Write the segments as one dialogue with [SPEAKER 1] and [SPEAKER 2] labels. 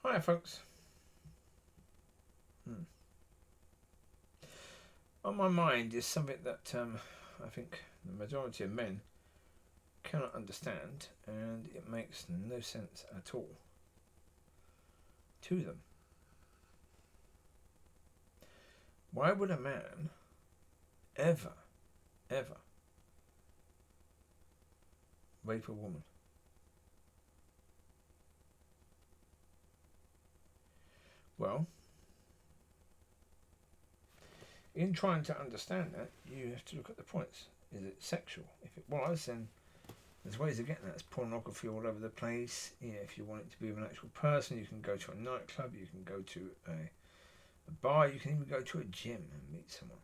[SPEAKER 1] Hi, folks. On my mind is something that I think the majority of men cannot understand, and it makes no sense at all to them. Why would a man ever rape a woman? Well, in trying to understand that, you have to look at the points. Is it sexual? If it was, then there's ways of getting that. There's pornography all over the place. Yeah, if you want it to be with an actual person, you can go to a nightclub, you can go to a bar, you can even go to a gym and meet someone.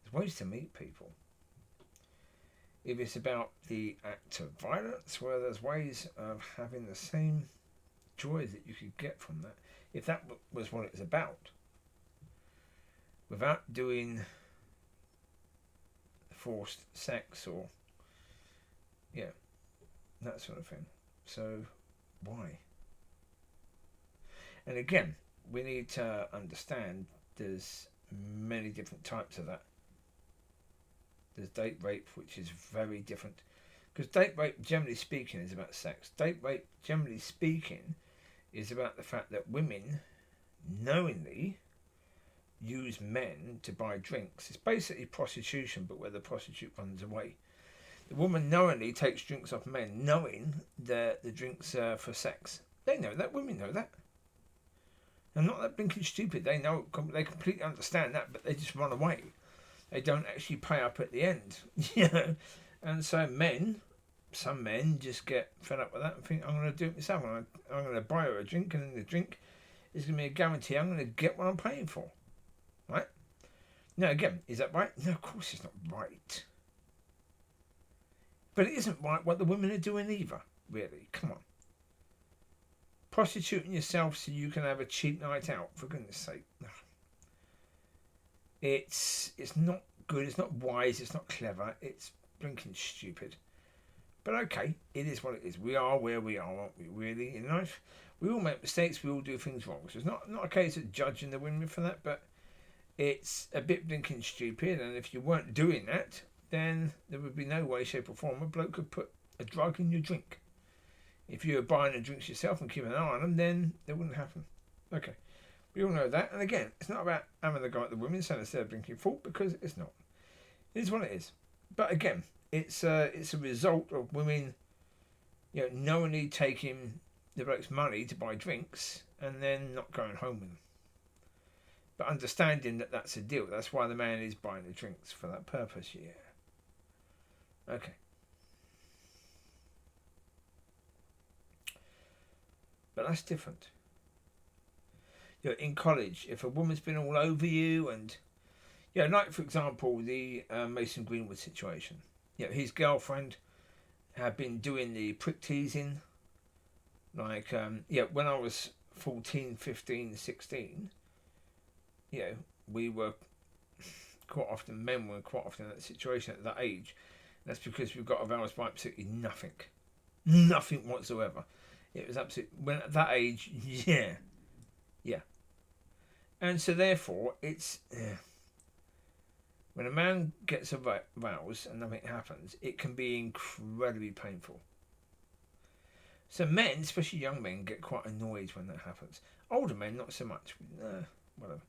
[SPEAKER 1] There's ways to meet people. If it's about the act of violence, well, there's ways of having the same joy that you could get from that, if that was what it was about, without doing forced sex or that sort of thing. So why? And again, we need to understand there's many different types of that. There's date rape, which is very different, because date rape, generally speaking, is about sex. Date rape, generally speaking, is about the fact that women knowingly use men to buy drinks. It's basically prostitution, but where the prostitute runs away. The woman knowingly takes drinks off men, knowing that the drinks are for sex. They know that. Women know that. They're not that blinking stupid. They know. They completely understand that, but they just run away. They don't actually pay up at the end. And so some men just get fed up with that and think, I'm going to do it myself. I'm going to buy her a drink, and then the drink is going to be a guarantee I'm going to get what I'm paying for. Right? Now, again, is that right? No, of course it's not right. But it isn't right what the women are doing either, really. Come on. Prostituting yourself so you can have a cheap night out, for goodness sake. It's not good, it's not wise, it's not clever, it's blinking stupid. But okay, it is what it is. We are where we are, aren't we, really, in life? We all make mistakes, we all do things wrong. So it's not a case of judging the women for that, but it's a bit blinking stupid, and if you weren't doing that, then there would be no way, shape or form a bloke could put a drug in your drink. If you were buying the drinks yourself and keeping an eye on them, then it wouldn't happen. Okay. We all know that. And again, it's not about having the guy at the women saying it's their blinking fault, because it's not. It is what it is. But again, it's a result of women, knowingly taking the bloke's money to buy drinks and then not going home with them. But understanding that that's a deal. That's why the man is buying the drinks for that purpose, yeah. Okay. But that's different. In college, if a woman's been all over you and, like for example, the Mason Greenwood situation. His girlfriend had been doing the prick teasing. Like, when I was 14, 15, 16, we were men were quite often in that situation at that age. That's because we've got aroused by absolutely nothing. Nothing whatsoever. It was absolutely, when at that age, yeah. And so therefore, it's, when a man gets aroused and nothing happens, it can be incredibly painful. So men, especially young men, get quite annoyed when that happens. Older men, not so much. Whatever.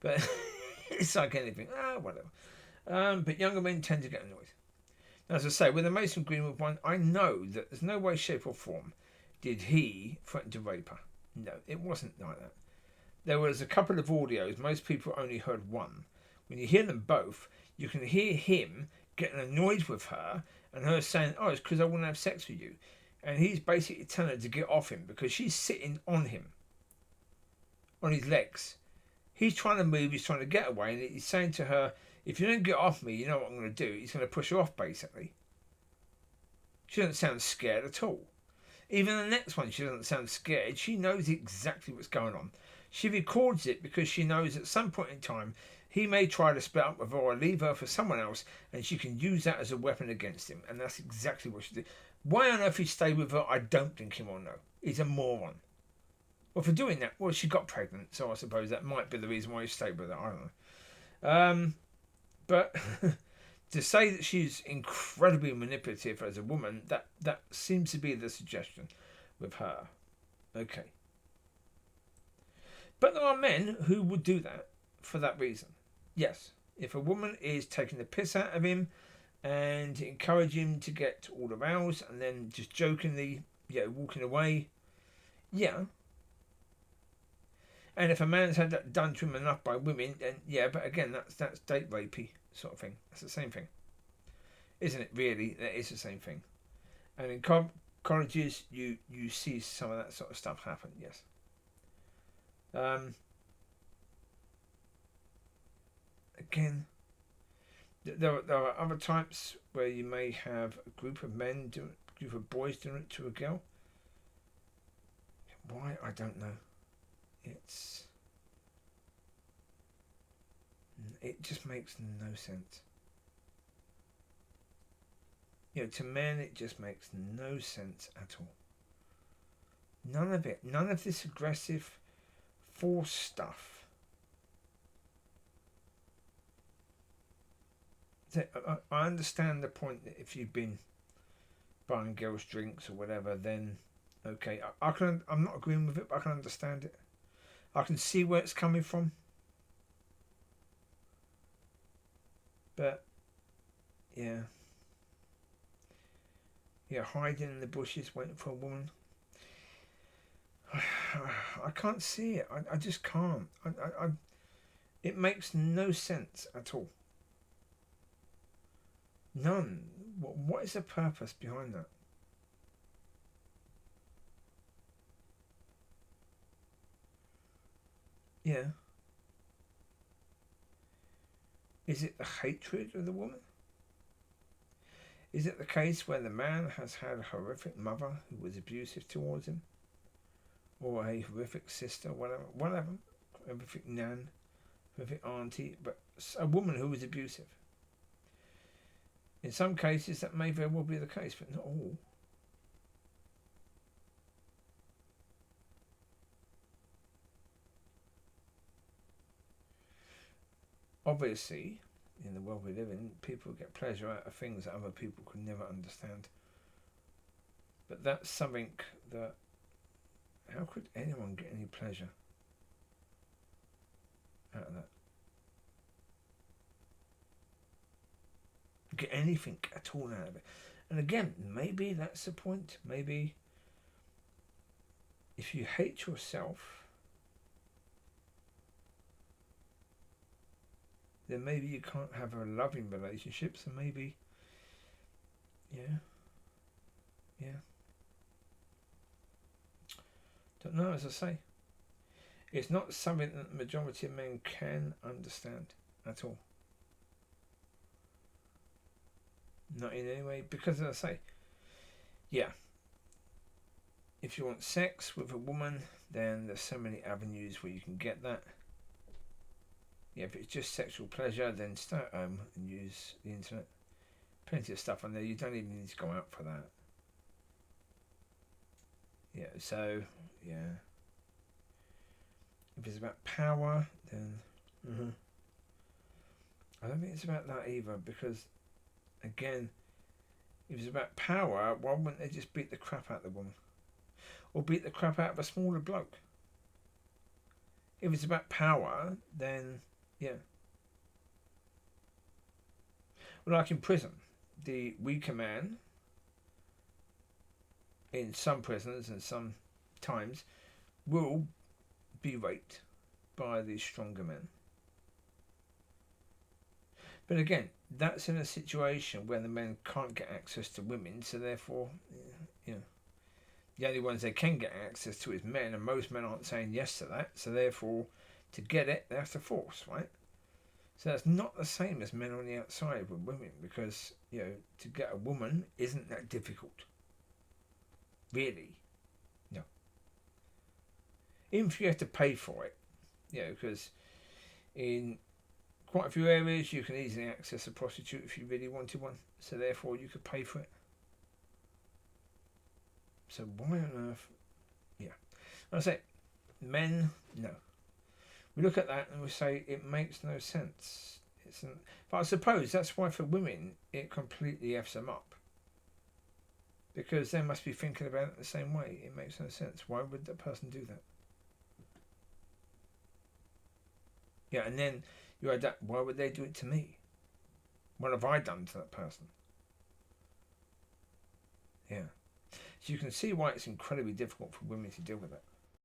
[SPEAKER 1] But it's like anything. Whatever. But younger men tend to get annoyed. As I say, with the Mason Greenwood one, I know that there's no way, shape or form did he threaten to rape her. No, it wasn't like that. There was a couple of audios. Most people only heard one. When you hear them both, you can hear him getting annoyed with her and her saying, it's because I wouldn't have sex with you. And he's basically telling her to get off him because she's sitting on him, on his legs. He's trying to move, he's trying to get away, and he's saying to her, if you don't get off me, you know what I'm going to do. He's going to push her off, basically. She doesn't sound scared at all. Even the next one, she doesn't sound scared. She knows exactly what's going on. She records it because she knows at some point in time he may try to split up with her or leave her for someone else, and she can use that as a weapon against him. And that's exactly what she did. Why on earth he stayed with her, I don't think he will know. is a moron. Well, for doing that, well, she got pregnant, so I suppose that might be the reason why he stayed with her. I don't know. But to say that she's incredibly manipulative as a woman, that seems to be the suggestion with her. Okay. But there are men who would do that for that reason. Yes. If a woman is taking the piss out of him and encourage him to get all aroused and then just jokingly, walking away, yeah. And if a man's had that done to him enough by women, then yeah, but again, that's date rapey sort of thing. That's the same thing. Isn't it really? That is the same thing. And in colleges, you see some of that sort of stuff happen, yes. Again, there are other types where you may have a group of boys doing it to a girl. Why? I don't know. It just makes no sense. To men, it just makes no sense at all. None of it. None of this aggressive, forced stuff. I understand the point that if you've been buying girls drinks or whatever, then okay, I'm not agreeing with it, but I can understand it. I can see where it's coming from. But yeah, hiding in the bushes waiting for a woman. I can't see it. I just can't. It makes no sense at all. None. What is the purpose behind that? Yeah. Is it the hatred of the woman? Is it the case where the man has had a horrific mother who was abusive towards him? Or a horrific sister, whatever. Horrific nan, horrific auntie, but a woman who was abusive. In some cases, that may very well be the case, but not all. Obviously, in the world we live in, people get pleasure out of things that other people could never understand. But that's something that, how could anyone get any pleasure out of that? Get anything at all out of it. And again, maybe that's the point. Maybe if you hate yourself, then maybe you can't have a loving relationship. So maybe, yeah. Don't know, as I say. It's not something that the majority of men can understand at all. Not in any way, because as I say, yeah, if you want sex with a woman, then there's so many avenues where you can get that. Yeah, if it's just sexual pleasure, then stay at home and use the internet. Plenty of stuff on there. You don't even need to go out for that. Yeah, so, yeah. If it's about power, then I don't think it's about that either, because again, if it's about power, why wouldn't they just beat the crap out of the woman? Or beat the crap out of a smaller bloke? If it's about power, then yeah. Well, like in prison, the weaker man in some prisons and some times will be raped by the stronger men. But again, that's in a situation where the men can't get access to women, so therefore, the only ones they can get access to is men, and most men aren't saying yes to that, so therefore, to get it, they have to force, right? So that's not the same as men on the outside with women, because, to get a woman isn't that difficult. Really. No. Even if you have to pay for it, because in quite a few areas you can easily access a prostitute if you really wanted one, so therefore you could pay for it. So why on earth I say, men, no. We look at that and we say it makes no sense. But I suppose that's why for women it completely F's them up. Because they must be thinking about it the same way. It makes no sense. Why would that person do that? Yeah, and then you add that, why would they do it to me? What have I done to that person? Yeah. So you can see why it's incredibly difficult for women to deal with it.